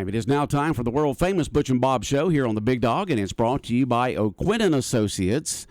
It is now time for the world-famous Butch and Bob Show here on the Big Dog, and it's brought to you by O'Quinn & Associates,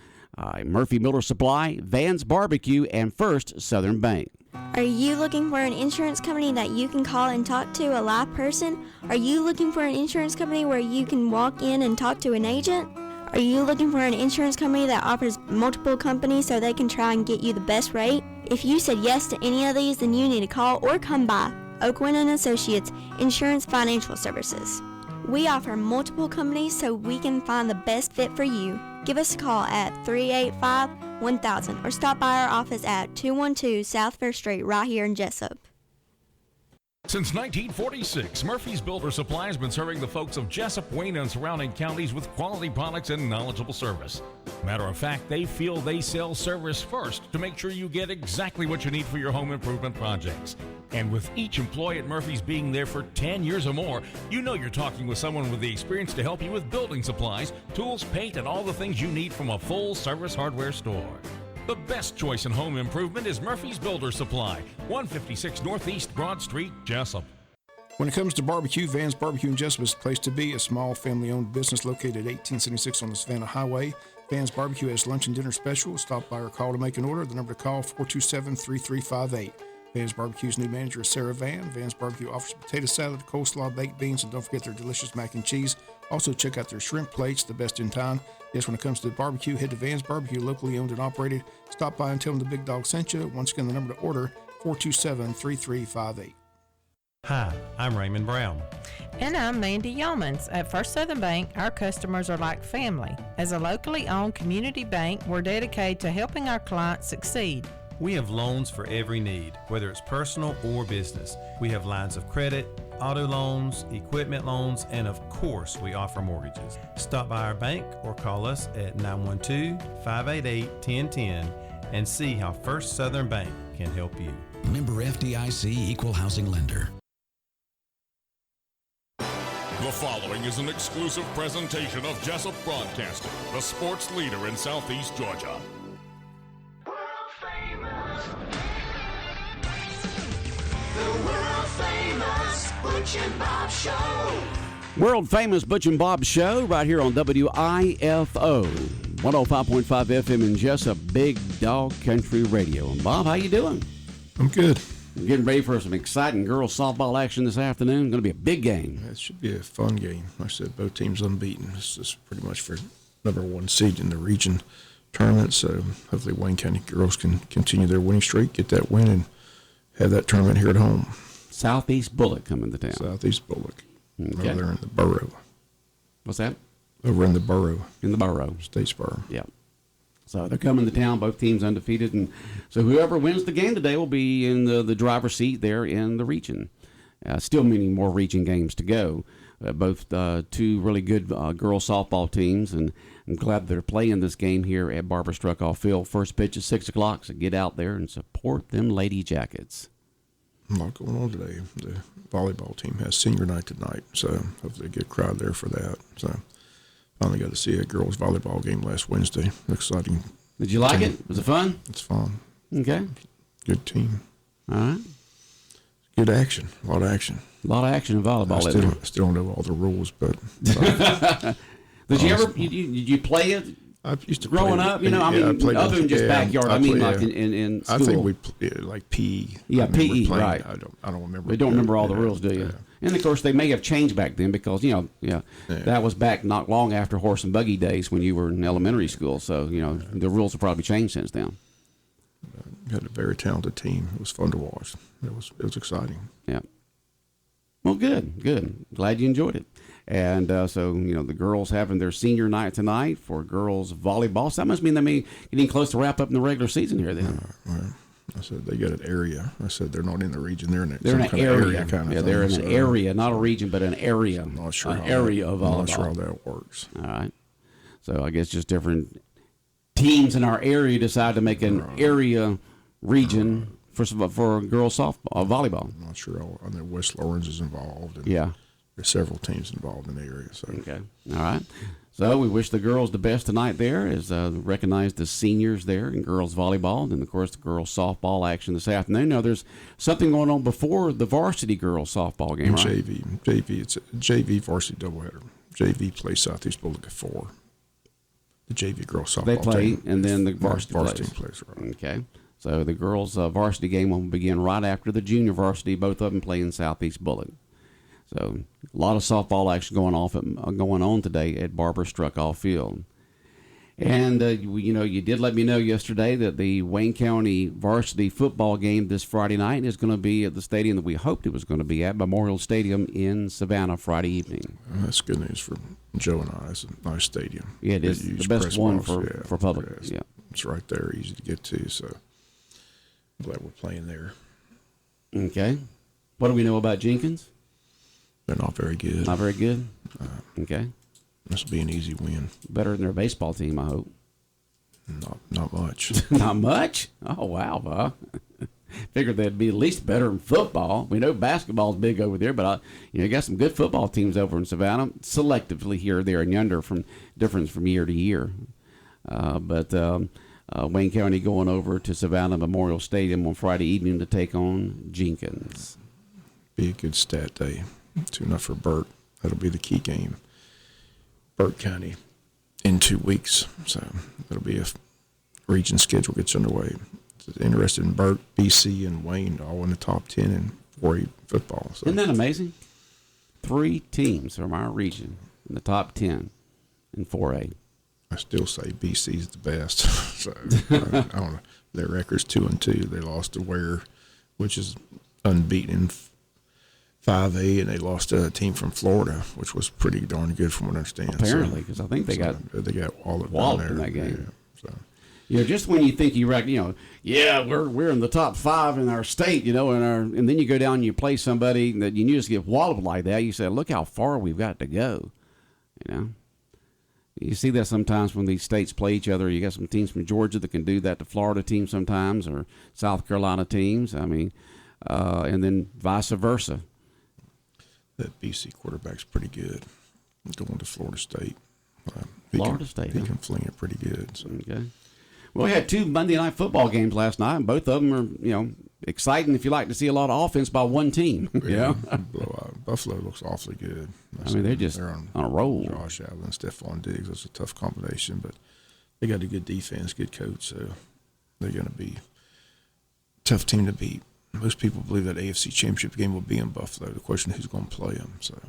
Murphy Miller Supply, Van's Barbecue, and First Southern Bank. Are you looking for an insurance company that you can call and talk to a live person? Are you looking for an insurance company where you can walk in and talk to an agent? Are you looking for an insurance company that offers multiple companies so they can try and get you the best rate? If you said yes to any of these, then you need to call or come by O'Quinn & Associates Insurance Financial Services. We offer multiple companies so we can find the best fit for you. Give us a call at 385-1000 or stop by our office at 212 South First Street right here in Jessup. Since 1946, Murphy's Builder Supply has been serving the folks of Jessup, Wayne, and surrounding counties with quality products and knowledgeable service. Matter of fact, they feel they sell service first to make sure you get exactly what you need for your home improvement projects. And with each employee at Murphy's being there for 10 years or more, you know you're talking with someone with the experience to help you with building supplies, tools, paint, and all the things you need from a full-service hardware store. The best choice in home improvement is Murphy's Builder Supply, 156 Northeast Broad Street, Jessup. When it comes to barbecue, Van's Barbecue in Jessup is the place to be. A small family-owned business located at 1876 on the Savannah Highway. Van's Barbecue has lunch and dinner specials. Stop by or call to make an order. The number to call, 427-3358. Van's Barbecue's new manager is Sarah Van. Van's Barbecue offers potato salad, coleslaw, baked beans, and don't forget their delicious mac and cheese. Also, check out their shrimp plates, the best in town. Yes, when it comes to barbecue, head to Van's Barbecue, locally owned and operated. Stop by and tell them the Big Dog sent you. Once again, the number to order, 427-3358. Hi, I'm Raymond Brown. And I'm Mandy Yeomans. At First Southern Bank, our customers are like family. As a locally owned community bank, we're dedicated to helping our clients succeed. We have loans for every need, whether it's personal or business. We have lines of credit, auto loans, equipment loans, and of course, we offer mortgages. Stop by our bank or call us at 912-588-1010 and see how First Southern Bank can help you. Member FDIC Equal Housing Lender. The following is an exclusive presentation of Jessup Broadcasting, the sports leader in Southeast Georgia. The world-famous Butch and Bob Show. World-famous Butch and Bob Show right here on WIFO, 105.5 FM in Jessup, Big Dog Country Radio. And Bob, how you doing? I'm good. Getting ready for some exciting girls softball action this afternoon. Going to be a big game. It should be a fun game. Like I said, both teams unbeaten. This is pretty much for number one seed in the region tournament. So hopefully Wayne County girls can continue their winning streak, get that win, and have that tournament here at home. Southeast Bullock coming to town. Southeast Bullock. Okay. Over there in the borough. What's that? Over in the borough. In the borough. Statesboro. Yeah. So they're coming to town, both teams undefeated. And so whoever wins the game today will be in the driver's seat there in the region. Still meaning more region games to go. Both two really good girls softball teams. And I'm glad they're playing this game here at Barbara Struckoff Field. First pitch is 6 o'clock, so get out there and support them Lady Jackets. A lot going on today. The volleyball team has senior night tonight, so hopefully a good crowd there for that. So finally got to see a girls volleyball game last Wednesday. Exciting. Did you like it? Was it fun? It's fun. Okay. Good team. All right. Good action. A lot of action. A lot of action in volleyball. I still don't know all the rules, but. Did you ever? Did you play it? I used to growing up, you know. I mean, other than just backyard. I mean, like in school. I think we like PE. Yeah, PE. Right. I don't remember. You don't remember all the rules, do you? Yeah. And of course, they may have changed back then because that was back not long after horse and buggy days when you were in elementary school. So the rules have probably changed since then. We had a very talented team. It was fun to watch. It was exciting. Yeah. Well, good. Glad you enjoyed it. And so, the girls having their senior night tonight for girls volleyball. So that must mean they getting close to wrap up in the regular season here then. Well, I said they got an area. I said they're not in the region. They're in an area kind of thing. They're in an area, not a region, but an area. I'm not sure. An area of volleyball. I'm not sure how that works. All right. So I guess just different teams in our area decide to make an area region for girls softball, volleyball. I'm not sure. I know West Lawrence is involved. And yeah. There's several teams involved in the area. So. Okay. All right. So we wish the girls the best tonight there, as recognized the seniors there in girls volleyball, and then, of course, the girls softball action this afternoon. Now, there's something going on before the varsity girls softball game, right? JV. It's a JV varsity doubleheader. JV plays Southeast Bullock at 4. The JV girls softball They play, team, and then the varsity team plays. Right. Okay. So the girls' varsity game will begin right after the junior varsity. Both of them play in Southeast Bullock. So a lot of softball action going on today at Barbara Struckoff Field. And, you did let me know yesterday that the Wayne County varsity football game this Friday night is going to be at the stadium that we hoped it was going to be at, Memorial Stadium in Savannah, Friday evening. Well, that's good news for Joe and I. It's a nice stadium. Yeah, it is the best one for public. Yeah. It's right there, easy to get to, so I'm glad we're playing there. Okay. What do we know about Jenkins? They're not very good. Not very good? Okay. This will be an easy win. Better than their baseball team, I hope. Not much. Not much? Oh, wow, Bob. Figured they'd be at least better in football. We know basketball's big over there, but you got some good football teams over in Savannah, selectively here, there, and yonder, from difference from year to year. But Wayne County going over to Savannah Memorial Stadium on Friday evening to take on Jenkins. Be a good stat day. 2-0 for Burt. That'll be the key game. Burt County in 2 weeks, so it'll be a region schedule gets underway. Interested in Burt, BC, and Wayne all in the top 10 in 4A football. So. Isn't that amazing? 3 teams from our region in the top 10 in 4A. I still say BC's the best. So I don't know. Their record's 2-2. They lost to Ware, which is unbeaten in 5A, and they lost to a team from Florida, which was pretty darn good from what I understand. Apparently, because I think they got walloped in that game. Yeah, so. Just when you think we're in the top 5 in our state, and then you go down and you play somebody that you just get walloped like that, you say, look how far we've got to go. You see that sometimes when these states play each other. You got some teams from Georgia that can do that to Florida teams sometimes, or South Carolina teams. And then vice versa. That BC quarterback's pretty good. Going to Florida State. Florida State. He can fling it pretty good. So. Okay. Well, we had 2 Monday night football games last night, and both of them are, exciting if you like to see a lot of offense by one team. Yeah. Buffalo looks awfully good. They're just on a roll. Josh Allen, Stephon Diggs. That's a tough combination, but they got a good defense, good coach, so they're going to be a tough team to beat. Most people believe that AFC Championship game will be in Buffalo. The question is who's going to play them. So,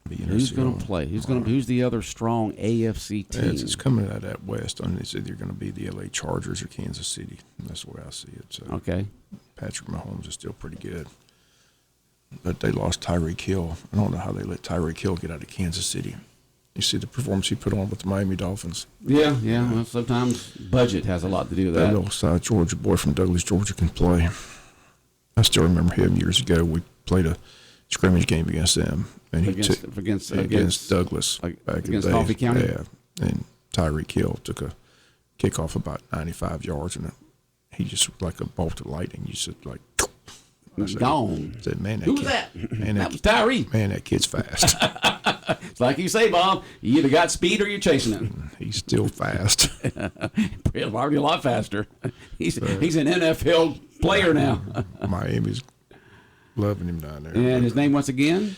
who's going to play? Who's the other strong AFC team? It's coming out of that West. It's either going to be the LA Chargers or Kansas City. That's the way I see it. So, okay. Patrick Mahomes is still pretty good, but they lost Tyreek Hill. I don't know how they let Tyreek Hill get out of Kansas City. You see the performance he put on with the Miami Dolphins. Yeah. Well, sometimes budget has a lot to do with that. That little South Georgia boy from Douglas, Georgia can play. I still remember him years ago. We played a scrimmage game against them, and against Douglas back against in the Coffee day. County. Yeah, and Tyreek Hill took a kickoff about 95 yards, and he just like a bolt of lightning. You said like. Gone. Said, man, who was that? That was Tyree. Man, that kid's fast. It's like you say, Bob. You either got speed or you're chasing it. He's still fast. He's already a lot faster. He's an NFL player now. Miami's loving him down there. And his name once again?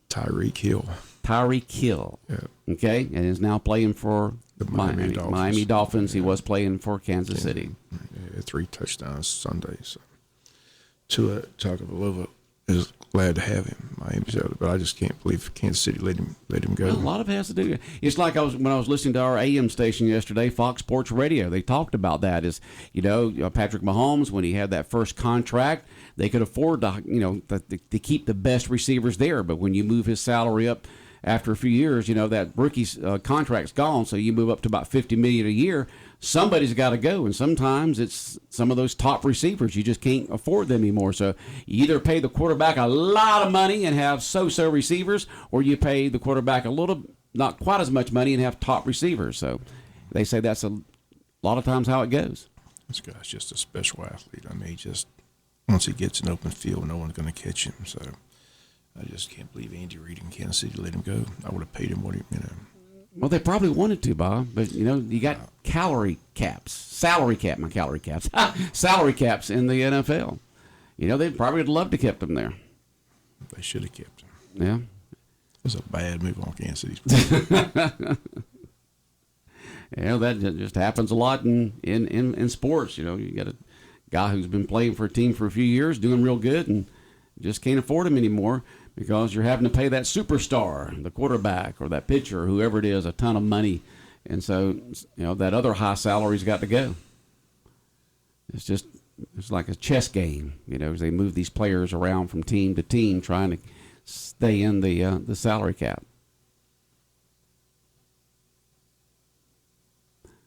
Tyreek Hill. Tyreek Hill. Yeah. Okay, and is now playing for the Miami Dolphins. He was playing for Kansas City. Yeah, 3 touchdowns Sunday. So. Tua Tagovailoa is glad to have him. Miami's out, but I just can't believe Kansas City let him go. Well, a lot of it has to do. It's like when I was listening to our AM station yesterday, Fox Sports Radio. They talked about that. Patrick Mahomes, when he had that first contract, they could afford to keep the best receivers there. But when you move his salary up after a few years, that rookie's contract's gone, so you move up to about $50 million a year. Somebody's got to go, and sometimes it's some of those top receivers. You just can't afford them anymore. So you either pay the quarterback a lot of money and have so-so receivers, or you pay the quarterback not quite as much money and have top receivers. So they say that's a lot of times how it goes. This guy's just a special athlete. I mean, once he gets an open field, no one's going to catch him. So I just can't believe Andy Reid in Kansas City let him go. I would have paid him what he, Well, they probably wanted to, Bob, but you got salary caps in the NFL. They probably would love to kept him there. They should have kept him. Yeah. It was a bad move on Kansas City's that just happens a lot in sports. You got a guy who's been playing for a team for a few years, doing real good, and just can't afford him anymore because you're having to pay that superstar, the quarterback or that pitcher, or whoever it is, a ton of money. And so, that other high salary's got to go. It's like a chess game, as they move these players around from team to team trying to stay in the salary cap.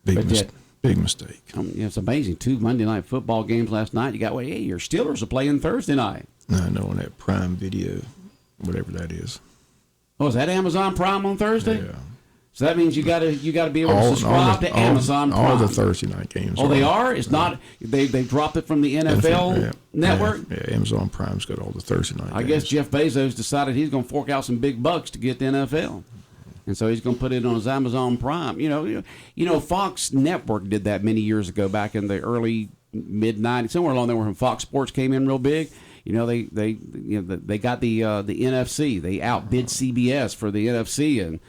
Big mistake. It's amazing. 2 Monday Night Football games last night. You got, your Steelers are playing Thursday night. I know, on that Prime Video, whatever that is. Oh, is that Amazon Prime on Thursday? Yeah. So that means you got to be able to subscribe to Amazon Prime. All the Thursday night games. Oh, they are? It's not. They dropped it from the NFL network. Yeah, Amazon Prime's got all the Thursday night. I guess Jeff Bezos decided he's going to fork out some big bucks to get the NFL, and so he's going to put it on his Amazon Prime. Fox Network did that many years ago, back in the early mid '90s, somewhere along there when Fox Sports came in real big. They got the NFC. They outbid CBS for the NFC, and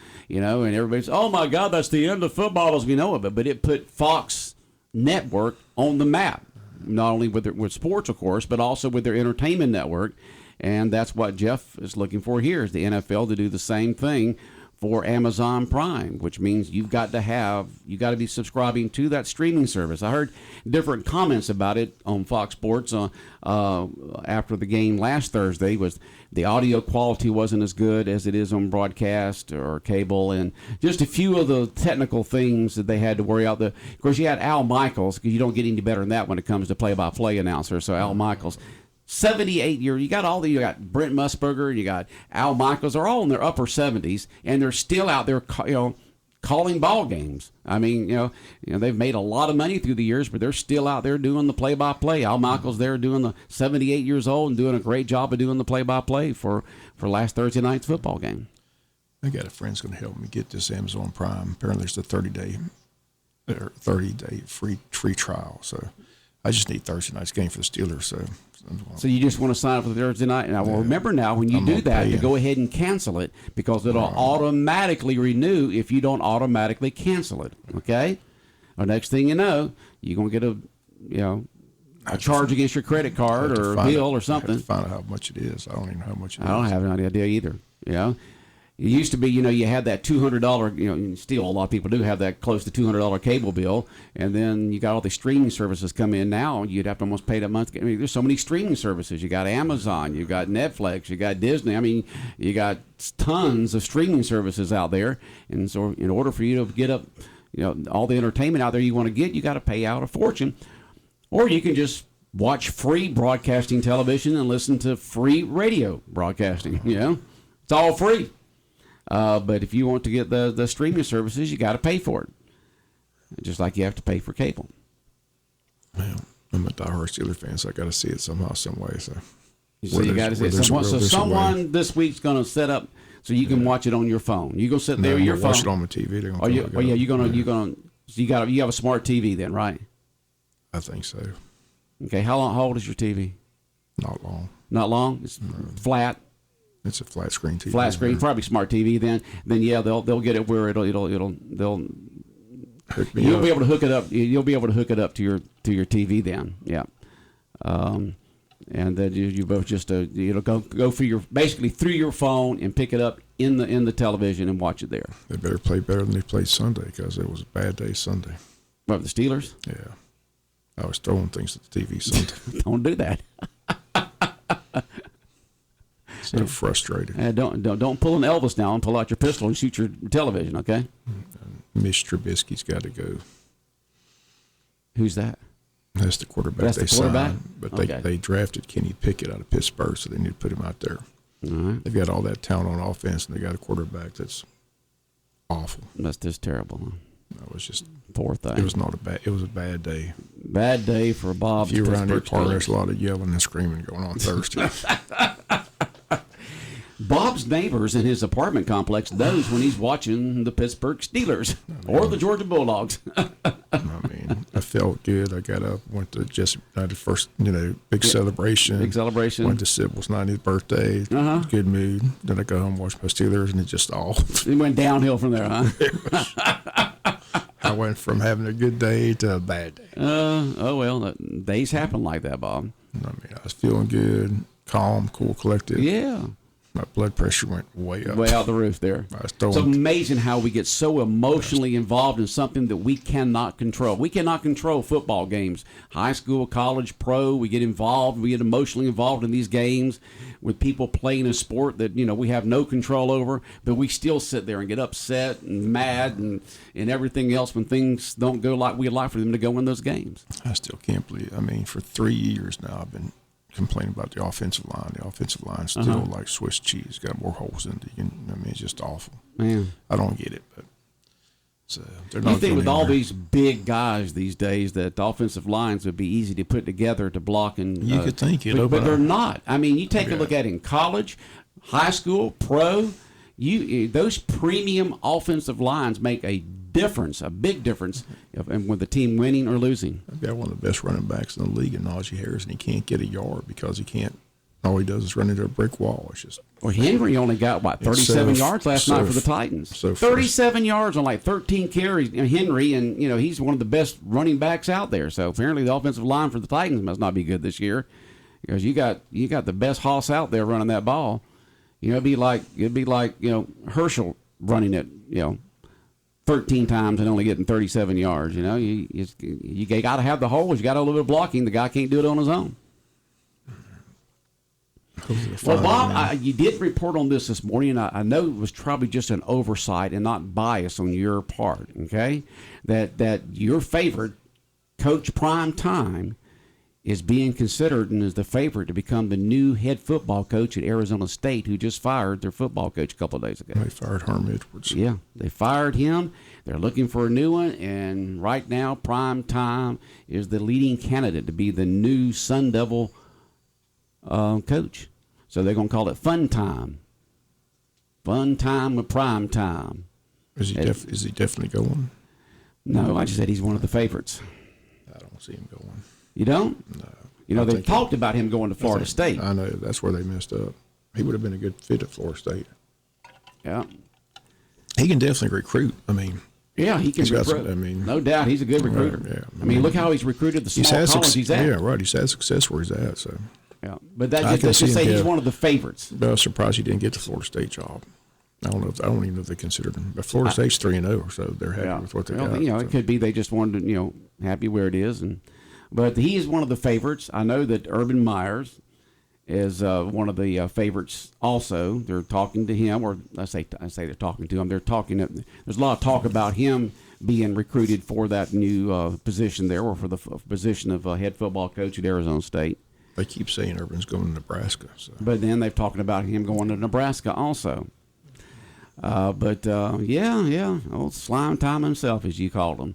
everybody's, oh my God, that's the end of football as we know it. But it put Fox Network on the map, not only with sports, of course, but also with their entertainment network. And that's what Jeff is looking for here, is the NFL to do the same thing for Amazon Prime, which means you got to be subscribing to that streaming service. I heard different comments about it on Fox Sports after the game last Thursday. Was the audio quality wasn't as good as it is on broadcast or cable, and just a few of the technical things that they had to worry out. Of course, you had Al Michaels, because you don't get any better than that when it comes to play-by-play announcer. So Al Michaels, 78 years. You got Brent Musburger, you got Al Michaels. They're all in their upper 70s, and they're still out there, calling ball games. I mean, they've made a lot of money through the years, but they're still out there doing the play-by-play. Al Michaels there doing the 78 years old and doing a great job of doing the play-by-play for last Thursday night's football game. I got a friend's going to help me get this Amazon Prime. Apparently, there's a 30-day free trial. So I just need Thursday night's game for the Steelers. So you just want to sign up for Thursday night. Now, remember now, when you do that, to go ahead and cancel it, because it'll automatically renew if you don't automatically cancel it. Okay? Or next thing you know, you're going to get a charge against your credit card or a bill or something. I have to find out how much it is. I don't even know how much it is. I don't have any idea either. It used to be, you had that $200, still a lot of people do have that close to $200 cable bill, and then you got all the streaming services come in now. You'd have to almost pay that month. I mean, there's so many streaming services. You got Amazon, you got Netflix, you got Disney. I mean, you got tons of streaming services out there, and so in order for you to get up, all the entertainment out there you want to get, you got to pay out a fortune. Or you can just watch free broadcasting television and listen to free radio broadcasting. It's all free. But if you want to get the streaming services, you got to pay for it, just like you have to pay for cable. Well, I'm a diehard Steelers fan, so I got to see it somehow, some way. So you got to see it. Someone this week's going to set up so you can watch it on your phone. You go sit there with your phone. Watch it on my TV. So you have a smart TV then, right? I think so. Okay, how old is your TV? Not long. Not long. It's flat. It's a flat screen TV. Flat screen, probably smart TV. Then they'll get it where you'll be able to hook it up. You'll be able to hook it up to your TV then. Yeah, and then you both just it'll go through your phone and pick it up in the television and watch it there. They better play better than they played Sunday, because it was a bad day Sunday. What, the Steelers? Yeah, I was throwing things at the TV Sunday. Don't do that. So frustrated. Don't pull an Elvis now and pull out your pistol and shoot your television, okay? Mitch Trubisky's got to go. Who's that? That's the quarterback. That's the quarterback? Signed, but they drafted Kenny Pickett out of Pittsburgh, so they need to put him out there. All right. They've got all that talent on offense, and they got a quarterback that's awful. That's just terrible. Huh? That was just poor thing. It was a bad day. Bad day for Bob. If you're around your car, there's a lot of yelling and screaming going on Thursday. Bob's neighbors in his apartment complex knows when he's watching the Pittsburgh Steelers or the Georgia Bulldogs. I mean, I felt good. I got up, went to Jesse United first, big celebration. Big celebration. Went to Sybil's 90th birthday. Good mood. Then I go home, watch my Steelers, and it just all. It went downhill from there, huh? I went from having a good day to a bad day. Well, days happen like that, Bob. I mean, I was feeling good, calm, cool, collected. Yeah. My blood pressure went way up. Way out the roof there. It's amazing how we get so emotionally involved in something that we cannot control. We cannot control football games. High school, college, pro, we get involved. We get emotionally involved in these games with people playing a sport that, we have no control over. But we still sit there and get upset and mad and everything else when things don't go like we'd like for them to go in those games. I still can't believe it. I mean, for 3 years now, I've been complaining about the offensive line. The offensive line still like Swiss cheese, got more holes in it. It's just awful. Man, I don't get it, but they're not. You think with all these big guys these days that the offensive lines would be easy to put together to block and you could think it, but they're not. I mean, you take a look at it in college, high school, pro. Those premium offensive lines make a difference, a big difference, with the team winning or losing. I've got one of the best running backs in the league in Najee Harris, and he can't get a yard because he can't. All he does is run into a brick wall. It's just. Well, Henry only got 37 yards last night for the Titans. 37 yards on like 13 carries. Henry, and he's one of the best running backs out there. So apparently the offensive line for the Titans must not be good this year, because you got the best hoss out there running that ball. It'd be like Herschel running it 13 times and only getting 37 yards. You got to have the holes. You got a little bit of blocking. The guy can't do it on his own. Well, Bob, you did report on this morning, and I know it was probably just an oversight and not bias on your part, okay? That your favorite, Coach Prime Time, is being considered and is the favorite to become the new head football coach at Arizona State, who just fired their football coach a couple of days ago. They fired Herm Edwards. Yeah, they fired him. They're looking for a new one, and right now, Prime Time is the leading candidate to be the new Sun Devil coach. So they're going to call it Fun Time. Fun Time with Prime Time. Is he definitely going? No, I just said he's one of the favorites. I don't see him going. You don't? No. They've talked about him going to Florida State. I know. That's where they messed up. He would have been a good fit at Florida State. Yeah. He can definitely recruit. I mean, yeah, he can recruit. No doubt, he's a good recruiter. Yeah. I mean, look how he's recruited the small college he's at. Yeah, right. He's had success where he's at. So. Yeah, but let's just say he's one of the favorites. But I was surprised he didn't get the Florida State job. I don't even know if they considered him. But Florida State's 3-0, so they're happy with what they got. It could be they just wanted to, happy where it is, but he is one of the favorites. I know that Urban Myers is one of the favorites. Also, they're talking to him, or I say they're talking to him. They're talking. There's a lot of talk about him being recruited for that new position there, or for the position of head football coach at Arizona State. They keep saying Urban's going to Nebraska. So. But then they've talked about him going to Nebraska also. Old Slime Time himself, as you called him,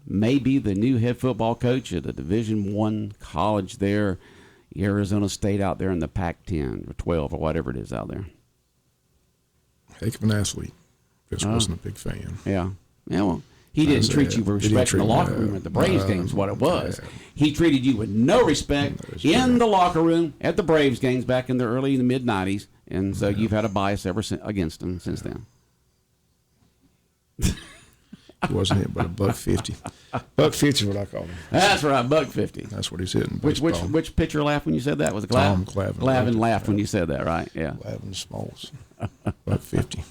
may be the new head football coach at a Division I college there, Arizona State, out there in the Pac-10 or 12 or whatever it is out there. Heck of an athlete. Just wasn't a big fan. Yeah. Yeah, well, he didn't treat you with respect in the locker room at the Braves games, what it was. He treated you with no respect in the locker room at the Braves games back in the early and mid-'90s, and so you've had a bias against him since then. He wasn't hit but $1.50. $1.50 is what I call him. That's right, $1.50. That's what he's hitting. Which pitcher laughed when you said that? Was it Tom Clavin? Clavin laughed when you said that, right? Yeah. Clavin Smalls. $1.50.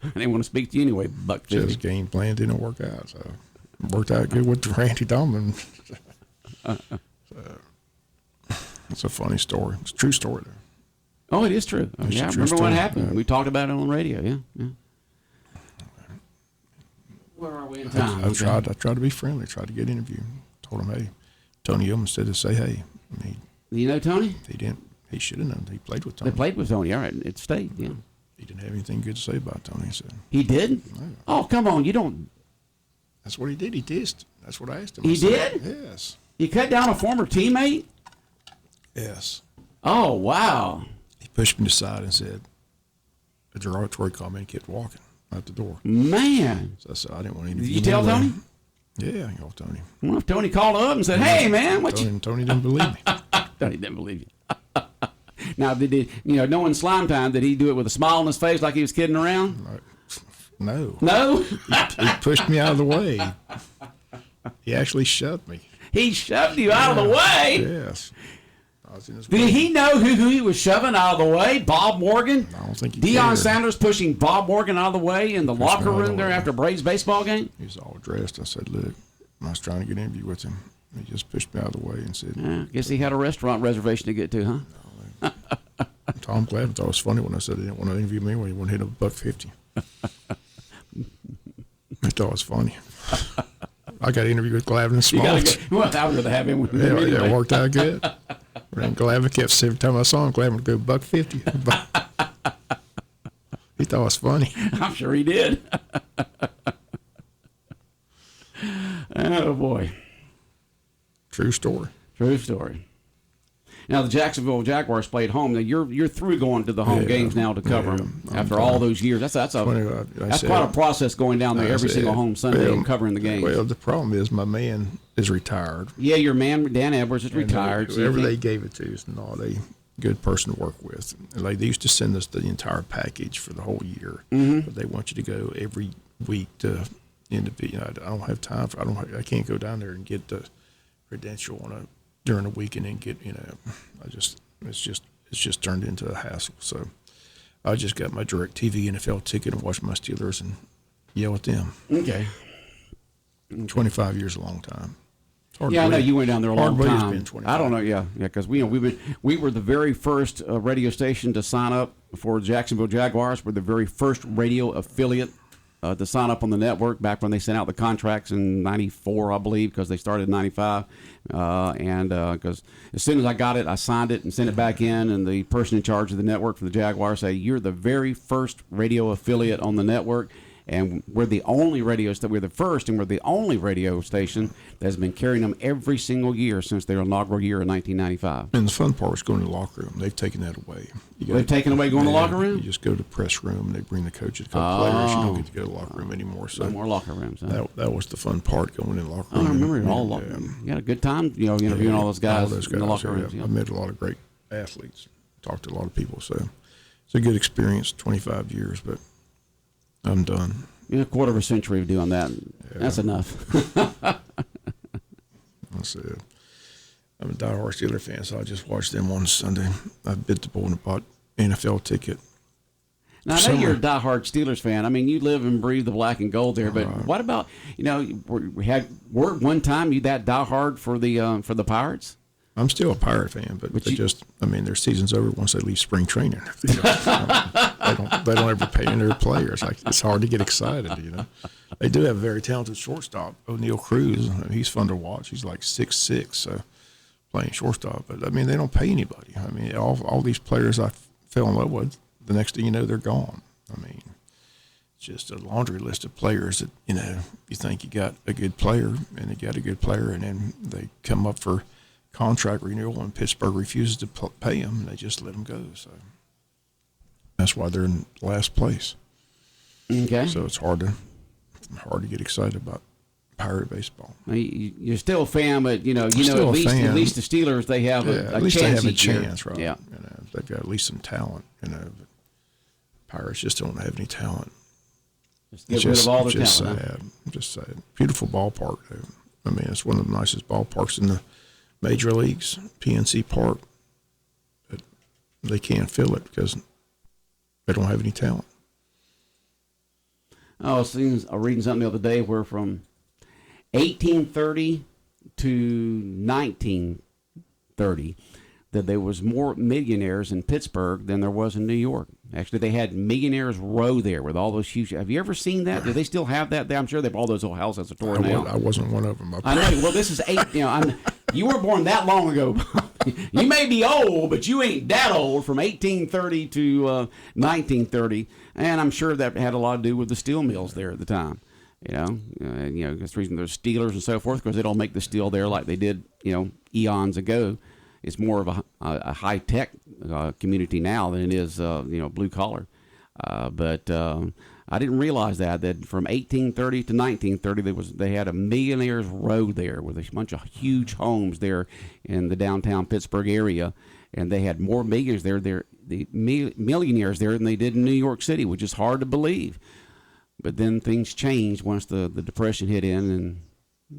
I didn't want to speak to you anyway, $1.50. His game plan didn't work out, so it worked out good with Randy Dolman. It's a funny story. It's a true story, though. Oh, it is true. I remember what happened. Yeah. We talked about it on the radio. Yeah. Where are we in time? I tried to be friendly. Tried to get an interview. Told him, hey, Tony Illman said to say hey. You know Tony? He didn't. He should have known. He played with Tony. They played with Tony. All right, at State. Yeah. He didn't have anything good to say about Tony. So. He did? No. Oh, come on. You don't. That's what he did. He dissed. That's what I asked him. He did? Yes. He cut down a former teammate? Yes. Oh, wow. pushed me aside and said, a derogatory comment, and kept walking out the door. Man. So I said, I didn't want to interview Did you tell Tony? Yeah, I told Tony. Well, if Tony called up and said, hey, man, what you... Tony didn't believe me. Tony didn't believe you. Now, did he, knowing Slime Time, did he do it with a smile on his face like he was kidding around? No. No? He pushed me out of the way. He actually shoved me. He shoved you out of the way? Yes. I was in his Did way. he know who he was shoving out of the way? Bob Morgan? I don't think he Deion cared. Sanders pushing Bob Morgan out of the way in the locker room there after Braves baseball game? He was all dressed. I said, look, I was trying to get an interview with him. He just pushed me out of the way and said, I guess he had a restaurant reservation to get to, huh? Tom Glavine thought it was funny when I said he didn't want to interview me when he wanted to hit $150. He thought it was funny. I got an interview with Glavine and Smalley. Well, I would rather have him with me. Yeah, anyway. it worked out good. And Glavine kept saying every time I saw him, Glavine would go $150. He thought it was funny. I'm sure he did. Oh, boy. True story. True story. Now, the Jacksonville Jaguars played home. Now, you're through going to the home games now to cover them after all those years. That's quite a process going down there every single home Sunday and covering the games. Well, the problem is my man is retired. Yeah, your man, Dan Edwards, is retired. Whoever they gave it to is not a good person to work with. And they used to send us the entire package for the whole year, but they want you to go every week to individual. I don't have time for. I can't go down there and get the credential during the week and then get. It's just turned into a hassle. So I just got my DirecTV NFL ticket and watched my Steelers and yell at them. Okay. 25 years is a long time. Yeah, I know you went down there a long Hard time. been 25. I don't know. Yeah, because we were the very first radio station to sign up for Jacksonville Jaguars. We're the very first radio affiliate to sign up on the network back when they sent out the contracts in '94, I believe, because they started in '95. And because as soon as I got it, I signed it and sent it back in. And the person in charge of the network for the Jaguars said, "You're the very first radio affiliate on the network." And we're the only we're the first and we're the only radio station that has been carrying them every single year since their inaugural year in 1995. And the fun part was going to the locker room. They've taken that away. They've taken away going to the locker room? You just go to the press room and they bring the coaches, a couple players. You don't get to go to the locker room anymore. So no more locker rooms. Huh? That was the fun part, going in the locker room. I remember it all. You had a good time, interviewing all those guys in the locker rooms. I met a lot of great athletes, talked to a lot of people. So it's a good experience, 25 years, but I'm done. A quarter of a century of doing that. Yeah. That's enough. That's it. I'm a diehard Steeler fan, so I just watched them on Sunday. I bit the bullet and bought NFL ticket. Now, I know you're a diehard Steelers fan. I mean, you live and breathe the black and gold there. But what about, were one time you that diehard for the Pirates? I'm still a Pirate fan, but their season's over once they leave spring training. They don't ever pay in their players. It's hard to get excited, They do have a very talented shortstop, O'Neal Cruz. He's fun to watch. He's like 6'6", so playing shortstop. But they don't pay anybody. All these players I fell in love with, the next thing you know, they're gone. It's just a laundry list of players that you think you got a good player, and you got a good player, and then they come up for contract renewal, and Pittsburgh refuses to pay them, and they just let them go. So that's why they're in last place. Okay. So it's hard to get excited about Pirate baseball. You're still a fan, but at least the Steelers they have a at least chance. They have a chance, right? Yeah. They've got at least some talent. But Pirates just don't have any talent. Just get rid of all the talent. Sad. Just sad. Beautiful ballpark. It's one of the nicest ballparks in the major leagues, PNC Park, but they can't fill it because they don't have any talent. I was reading something the other day where from 1830 to 1930 that there was more millionaires in Pittsburgh than there was in New York. Actually, they had Millionaires Row there with all those huge. Have you ever seen that? Do they still have that there? I'm sure all those old houses are torn down. I wasn't one of them. I know. Well, this is you weren't born that long ago. You may be old, but you ain't that old. From 1830 to 1930, and I'm sure that had a lot to do with the steel mills there at the time. That's the reason there's Steelers and so forth, because they don't make the steel there like they did, eons ago. it's more of a high tech community now than it is blue collar. But I didn't realize that from 1830 to 1930 they had a millionaires row there with a bunch of huge homes there in the downtown Pittsburgh area, and they had more millionaires millionaires there than they did in New York City, which is hard to believe. But then things changed once the Depression hit in,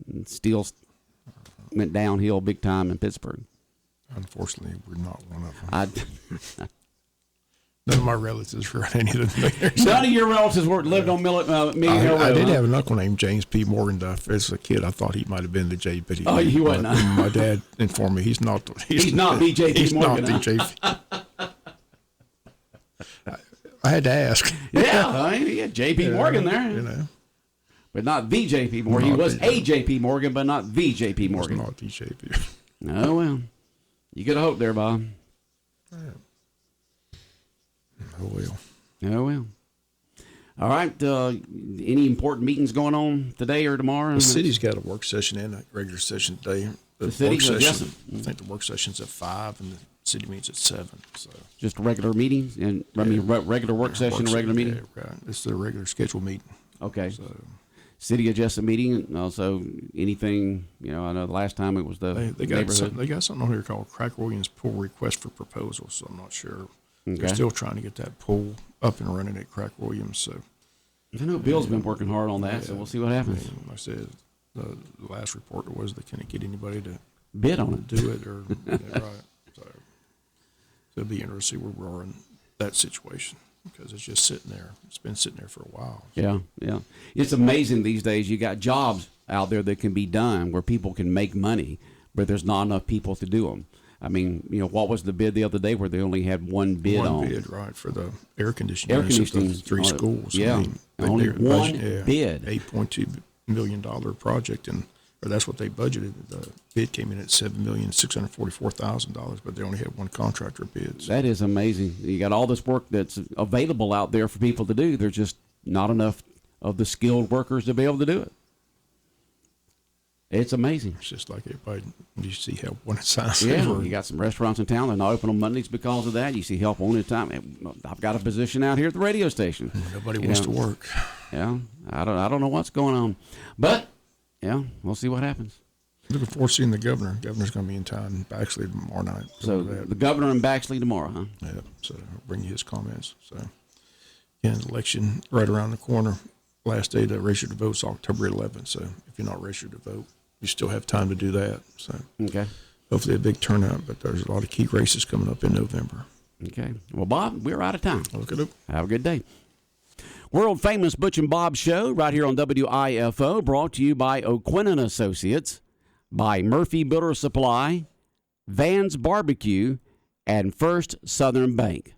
and steel went downhill big time in Pittsburgh. Unfortunately, we're not one of them. I, None of my relatives were any of the millionaires. None of your relatives lived on Millionaire Road. I did have an uncle named James P. Morgan. As a kid, I thought he might have been the JP. Oh, he wasn't. My dad informed me he's not. He's not BJP he's Morgan. He's not BJP. I had to ask. Yeah, J.P. Morgan there. You know. But not the J.P. Morgan. He was a J.P. Morgan, but not the J.P. Morgan. Not the J.P. Oh, well. You could hope there, Bob. Yeah. Oh, well. Oh, well. All right. Any important meetings going on today or tomorrow? The city's got a work session and a regular session today. The city's work session, I think the work session's at 5 and the city meets at 7. So just regular meetings? And regular work session, regular meeting? Yeah, right. It's the regular scheduled meeting. Okay. So city adjustment meeting, and also anything, I know the last time it was the they got neighborhood. they got something on here called Crack Williams Pool Request for Proposal, so I'm not sure. Okay. They're still trying to get that pool up and running at Crack Williams. So I know Bill's been working hard on that, so we'll see what happens. And like I said, the last report was they couldn't get anybody to Bid on it. do it, or right. So it'll be interesting to see where we are in that situation, because it's just sitting there. It's been sitting there for a while. Yeah. It's amazing these days. You got jobs out there that can be done where people can make money, but there's not enough people to do them. I mean, what was the bid the other day where they only had one bid on? One bid, right, for the air conditioning. Air conditioning. Of the 3 schools. Yeah. Only one bid. $8.2 million project, or that's what they budgeted. The bid came in at $7,644,000, but they only had one contractor bid. So. That is amazing. You got all this work that's available out there for people to do. There's just not enough of the skilled workers to be able to do it. It's amazing. It's just like everybody, you see help when it's time. Yeah, you got some restaurants in town that are not open on Mondays because of that. You see help on the time. I've got a position out here at the radio station. Nobody wants to work. Yeah, I don't know what's going on, but yeah, we'll see what happens. Looking forward to seeing the governor. Governor's going to be in town in Baxley tomorrow night. So the governor in Baxley tomorrow, huh? Yeah. So I'll bring you his comments. So again, election right around the corner. Last day to register to vote is October 11th. So if you're not registered to vote, you still have time to do that. So okay. Hopefully a big turnout, but there's a lot of key races coming up in November. Okay. Well, Bob, we're out of time. Look it up. Have a good day. World famous Butch and Bob show right here on WIFO, brought to you by O'Quinn & Associates, by Murphy Builder Supply, Van's Barbecue, and First Southern Bank.